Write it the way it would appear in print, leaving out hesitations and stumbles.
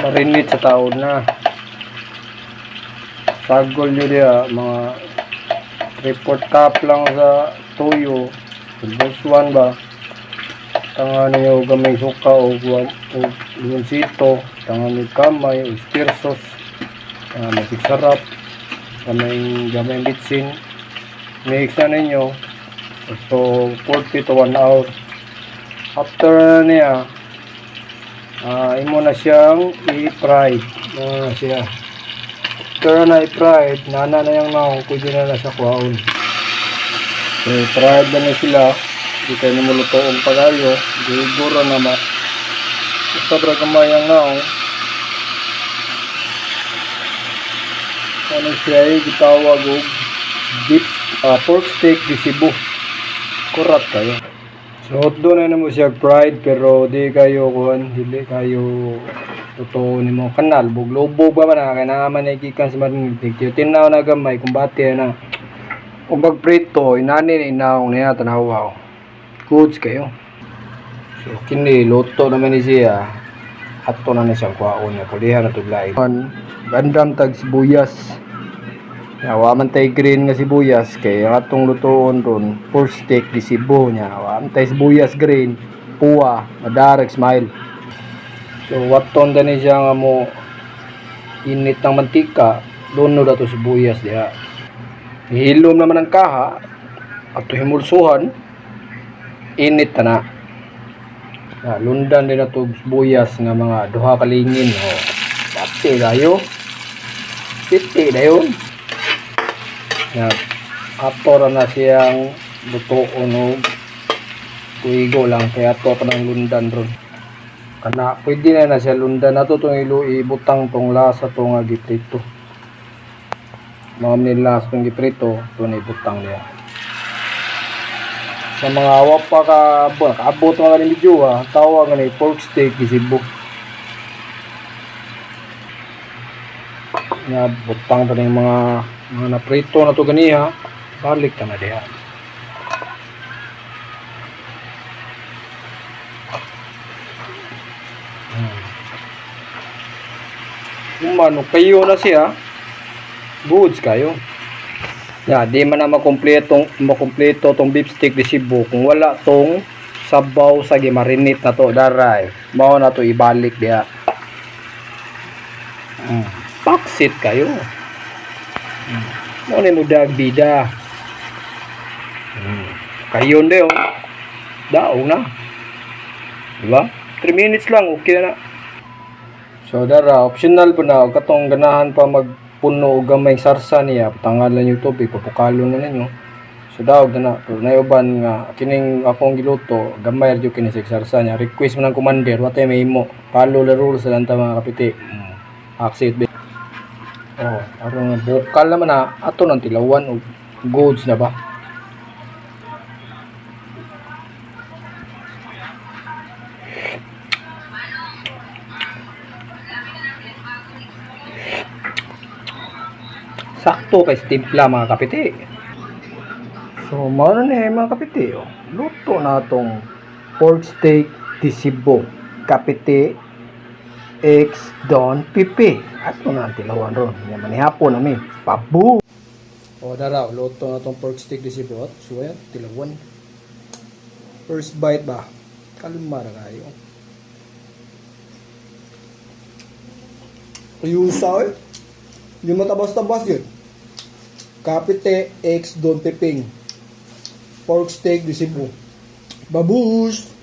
marinit sa taon na. Sagol nyo diya, mga 3/4 cup lang sa tuyo. Verse 1 ba? Tanga niyo gamay suka o limoncito, tanga niyo kamay o stir sauce. Matik sarap. Gamay bitsin. Mix na ninyo. So 40 to 1 hour. After niya, imo na siyang i-fry. Na siya. After na i-fry, nana na yung naong, pwede na sa kuhaon. So, fried na na sila. Hindi kayo namuluto ang pagayo. Siguro na sobra kamay ang naong. Ano siya ay gitawag o beef, pork steak di Cebu. Kurat kayo. So, doon na mo siya fried, pero di kayo dili kayo totoo ni mo kanal. Buglobog ba na, kaya naman nakikikan sa marinig. Tinaw na gamay, kung bati na. Kung pagprito, inanin inaong niya, tanawaw. Goods kayo. So, kini, luto naman ni siya. Ato na siyang kwaon niya. Kulihan na tuglay. Gandam tag sibuyas. Waman tay green nga sibuyas. Kaya atong lutoon ron. Pork steak di Cebu niya. Waman tay sibuyas green. Puwa. Madarag smile. So, waton na siya nga mo init ng mantika. Doon na dato sibuyas diya. Hihilom naman ang kaha at himulsuhan, init na. Lundan din na ito buyas nga mga duha kalingin. Pati dayo. Piti dayo. Ato na siyang lutoon o tuigo lang. Kaya ato pa ng lundan ron. Kana pwede na siya lundan. Ato itong ibutang tong lasa itong giprito. Mga nilas itong giprito, ito na ibutang niya. Sa mga awap pa kaabot mga kanimidyo tawag nga pork steak di Cebu. Nga butang ito ng mga naprito na ito ganiha, balik ka na diha. Umano kayo na siya. Goods kayo. Di man na makumpleto tong beef steak di Cebu kung wala tong sabaw sa gimarinate na to daray. Mao na to ibalik diha. Paksit kayo. Mo ni mo dagbida. Kayon de daong na. Diba? 3 minutes lang okay na. So dara optional po na katong ganahan pa puno o gamay sarsa niya, patangalan yung tubig, papukalo na ninyo. So daog na pero nayuban nga kining akong giluto, gamay radyo kini sarsa niya. Request mo ng commander, watay may imo. Follow the rules sa lanta mga kapiti. Accept. Aron bukal naman na ato ng tilawan o goods na ba? Sakto kay timpla mga kapiti. So mao na mga kapiti. Luto na itong pork steak di Cebu. Kapiti X Don Pipi. Ato na ang tilawan ron. Yaman ni hapon nami. Pabu. Dara luto na itong pork steak di Cebu. So yan tilawan. First bite ba? Kalma na kayo. Ayusa Hindi matabas-tabas yun. Kapite X Don Piping. Pork steak di Cebu. Babush!